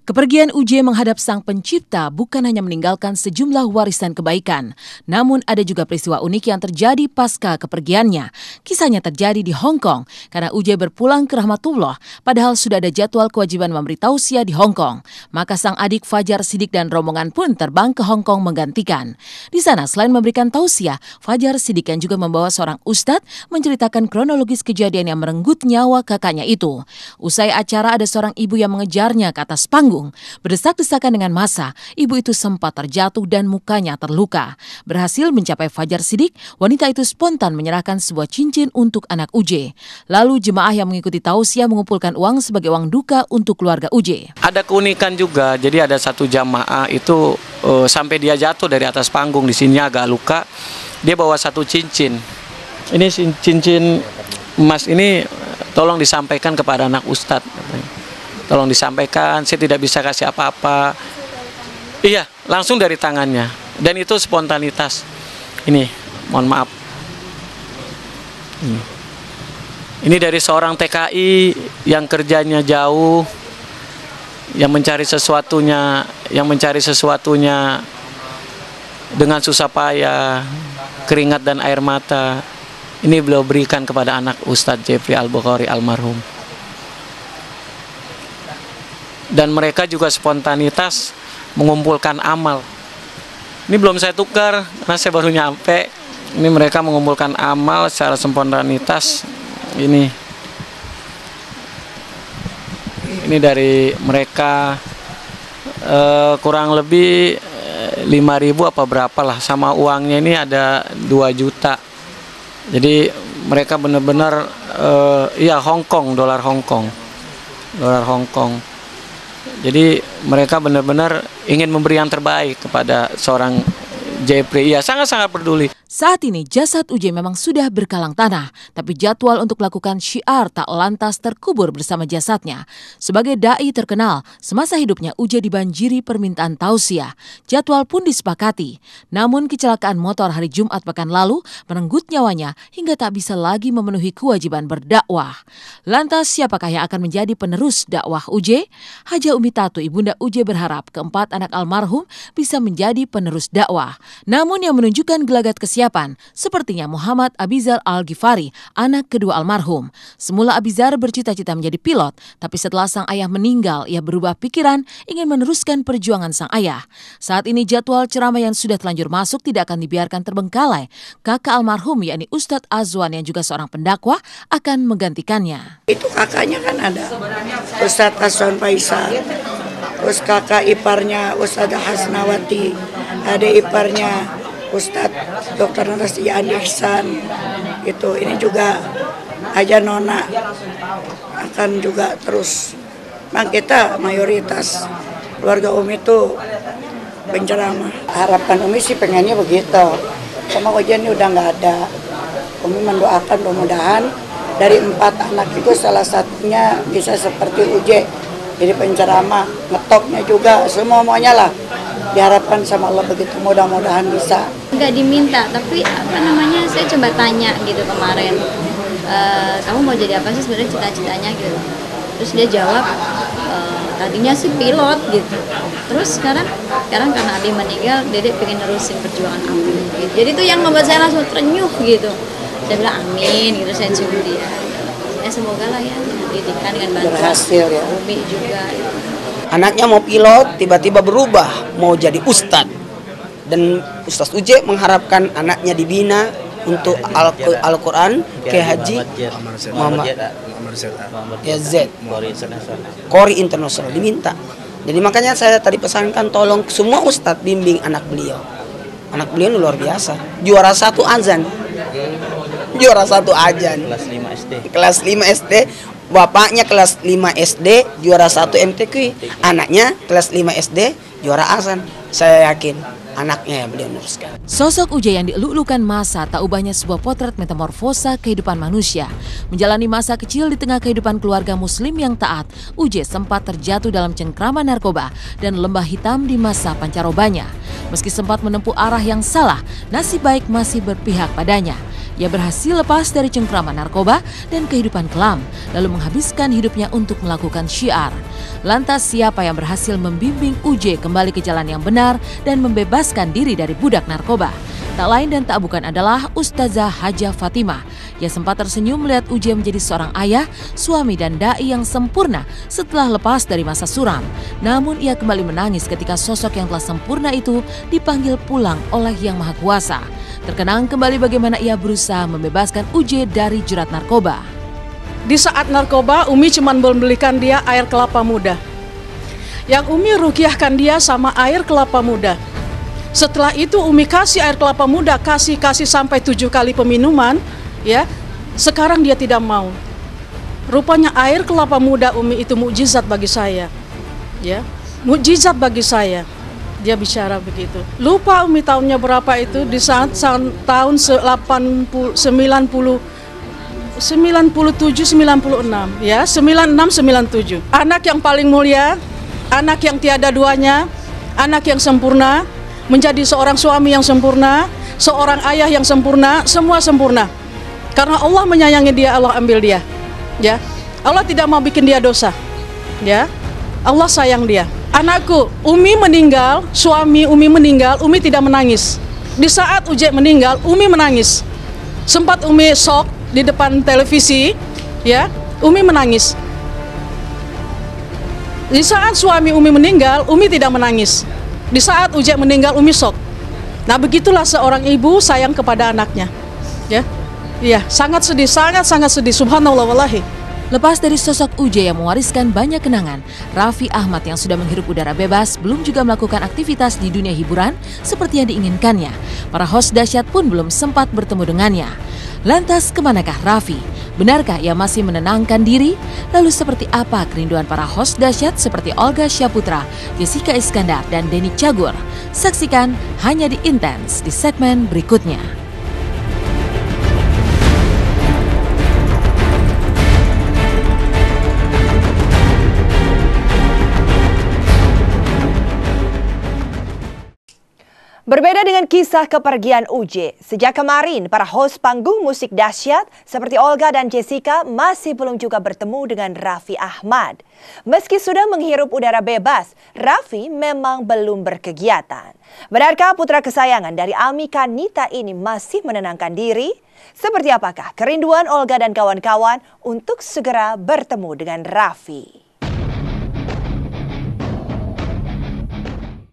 Kepergian UJ menghadap Sang Pencipta bukan hanya meninggalkan sejumlah warisan kebaikan, namun ada juga peristiwa unik yang terjadi pasca kepergiannya. Kisahnya terjadi di Hong Kong karena UJ berpulang ke rahmatullah, padahal sudah ada jadwal kewajiban memberi tausiah di Hong Kong. Maka sang adik Fajar Siddiq dan rombongan pun terbang ke Hong Kong menggantikan. Di sana selain memberikan tausiah, Fajar Siddiq yang juga membawa seorang ustadz menceritakan kronologis kejadian yang merenggut nyawa kakaknya itu. Usai acara ada seorang ibu yang mengejarnya ke atas panggung. Berdesak-desakan dengan massa, ibu itu sempat terjatuh dan mukanya terluka. Berhasil mencapai Fajar Siddiq, wanita itu spontan menyerahkan sebuah cincin untuk anak UJ. Lalu jemaah yang mengikuti tausiah mengumpulkan uang sebagai uang duka untuk keluarga UJ. Ada keunikan juga, jadi ada satu jamaah itu sampai dia jatuh dari atas panggung, di sini agak luka, dia bawa satu cincin. Ini cincin emas ini tolong disampaikan kepada anak ustadz. Tolong disampaikan, saya tidak bisa kasih apa-apa. Iya, langsung dari tangannya. Dan itu spontanitas. Ini, mohon maaf. Ini dari seorang TKI yang kerjanya jauh, yang mencari sesuatunya dengan susah payah, keringat dan air mata. Ini beliau berikan kepada anak Ustadz Jeffrey Al-Bukhari almarhum. Dan mereka juga spontanitas mengumpulkan amal. Ini belum saya tukar karena saya baru nyampe. Ini mereka mengumpulkan amal secara spontanitas. Ini dari mereka kurang lebih 5.000 apa berapa lah, sama uangnya ini ada 2 juta. Jadi mereka benar-benar Hong Kong, dolar Hong Kong. Jadi mereka benar-benar ingin memberi yang terbaik kepada seorang Jeffrey. Iya, sangat-sangat peduli. Saat ini jasad UJ memang sudah berkalang tanah, tapi jadwal untuk melakukan syiar tak lantas terkubur bersama jasadnya. Sebagai dai terkenal, semasa hidupnya UJ dibanjiri permintaan tausiah. Jadwal pun disepakati. Namun kecelakaan motor hari Jumat pekan lalu merenggut nyawanya hingga tak bisa lagi memenuhi kewajiban berdakwah. Lantas siapakah yang akan menjadi penerus dakwah UJ? Haja Umi Tatu, ibunda UJ berharap keempat anak almarhum bisa menjadi penerus dakwah. Namun yang menunjukkan gelagat kesiapan sepertinya Muhammad Abizar Al-Ghifari, anak kedua almarhum. Semula Abizar bercita-cita menjadi pilot, tapi setelah sang ayah meninggal, ia berubah pikiran ingin meneruskan perjuangan sang ayah. Saat ini jadwal ceramah yang sudah telanjur masuk tidak akan dibiarkan terbengkalai. Kakak almarhum, yakni Ustadz Azwan yang juga seorang pendakwah, akan menggantikannya. Itu kakaknya kan ada, Ustadz Azwan Faisal. Terus kakak iparnya Ustadz Hasnawati, ada iparnya Ustadz Dr. Narasi Andi Ihsan. Itu ini juga Haja Nona akan juga terus. Memang kita mayoritas keluarga Umi itu penceramah. Harapan Umi sih pengennya begitu. Sama ujian ini udah nggak ada. Umi mendoakan mudah-mudahan dari 4 anak itu salah satunya bisa seperti UJ. Jadi penceramah, ngetopnya juga, semuanya lah. Diharapkan sama Allah begitu, mudah-mudahan bisa. Nggak diminta, tapi saya coba tanya gitu kemarin, kamu mau jadi apa sih sebenarnya cita-citanya gitu. Terus dia jawab, tadinya sih pilot gitu. Terus sekarang karena Abi meninggal, Dedek pengen nerusin perjuangan Abi gitu. Jadi itu yang membuat saya langsung terenyuh gitu. Saya bilang amin gitu, saya cium dia. Ya semoga lah ya pendidikan dengan bantuan berhasil ya. Umi juga gitu. Anaknya mau pilot, tiba-tiba berubah, mau jadi ustadz. Dan Ustadz UJ mengharapkan anaknya dibina untuk Al-Quran ke Haji Muhammad Z, Qori Internasional diminta. Jadi makanya saya tadi pesankan tolong semua ustadz bimbing anak beliau. Anak beliau ini luar biasa, juara 1 azan. Kelas 5 SD. Bapaknya kelas 5 SD juara 1 MTQ, anaknya kelas 5 SD juara azan. Saya yakin anaknya yang beliau meneruskan. Sosok UJ yang dieluk-elukan massa tak ubahnya sebuah potret metamorfosa kehidupan manusia. Menjalani masa kecil di tengah kehidupan keluarga muslim yang taat, UJ sempat terjatuh dalam cengkraman narkoba dan lembah hitam di masa pancarobanya. Meski sempat menempuh arah yang salah, nasib baik masih berpihak padanya. ia berhasil lepas dari cengkraman narkoba dan kehidupan kelam, lalu menghabiskan hidupnya untuk melakukan syiar. Lantas siapa yang berhasil membimbing UJ kembali ke jalan yang benar dan membebaskan diri dari budak narkoba? Tak lain dan tak bukan adalah Ustazah Hajah Fatimah. Ia sempat tersenyum melihat UJ menjadi seorang ayah, suami dan dai yang sempurna setelah lepas dari masa suram. Namun ia kembali menangis ketika sosok yang telah sempurna itu dipanggil pulang oleh Yang Maha Kuasa. Terkenang kembali bagaimana ia berusaha membebaskan UJ dari jerat narkoba. Di saat narkoba, Umi cuma membelikan dia air kelapa muda. Yang Umi rukiahkan dia sama air kelapa muda. Setelah itu Umi kasih air kelapa muda, kasih sampai 7 kali peminuman, ya. Sekarang dia tidak mau. Rupanya air kelapa muda Umi itu mukjizat bagi saya, ya. Mukjizat bagi saya. Dia bicara begitu. Lupa Umi tahunnya berapa itu, di saat tahun 97, 96, ya, 96, 97. Anak yang paling mulia, anak yang tiada duanya, anak yang sempurna, menjadi seorang suami yang sempurna, seorang ayah yang sempurna, semua sempurna. Karena Allah menyayangi dia, Allah ambil dia. Ya. Allah tidak mau bikin dia dosa. Ya. Allah sayang dia. Anakku, Umi meninggal, suami Umi meninggal, Umi tidak menangis. Di saat UJ meninggal, Umi menangis. Sempat Umi shock di depan televisi, ya. Umi menangis. Di saat suami Umi meninggal, Umi tidak menangis. Di saat UJ meninggal, Umi shock. Nah, begitulah seorang ibu sayang kepada anaknya. Ya, iya, sangat sedih, sangat sedih. Subhanallah wallahi. Lepas dari sosok UJ yang mewariskan banyak kenangan, Raffi Ahmad yang sudah menghirup udara bebas belum juga melakukan aktivitas di dunia hiburan seperti yang diinginkannya. Para host dahsyat pun belum sempat bertemu dengannya. Lantas kemanakah Raffi? Benarkah ia masih menenangkan diri? Lalu seperti apa kerinduan para host dahsyat seperti Olga Syaputra, Jessica Iskandar, dan Denny Cagur? Saksikan hanya di Intens di segmen berikutnya. Berbeda dengan kisah kepergian UJ, sejak kemarin para host panggung musik dahsyat seperti Olga dan Jessica masih belum juga bertemu dengan Raffi Ahmad. Meski sudah menghirup udara bebas, Raffi memang belum berkegiatan. Benarkah putra kesayangan dari Ami Kanita ini masih menenangkan diri? Seperti apakah kerinduan Olga dan kawan-kawan untuk segera bertemu dengan Raffi?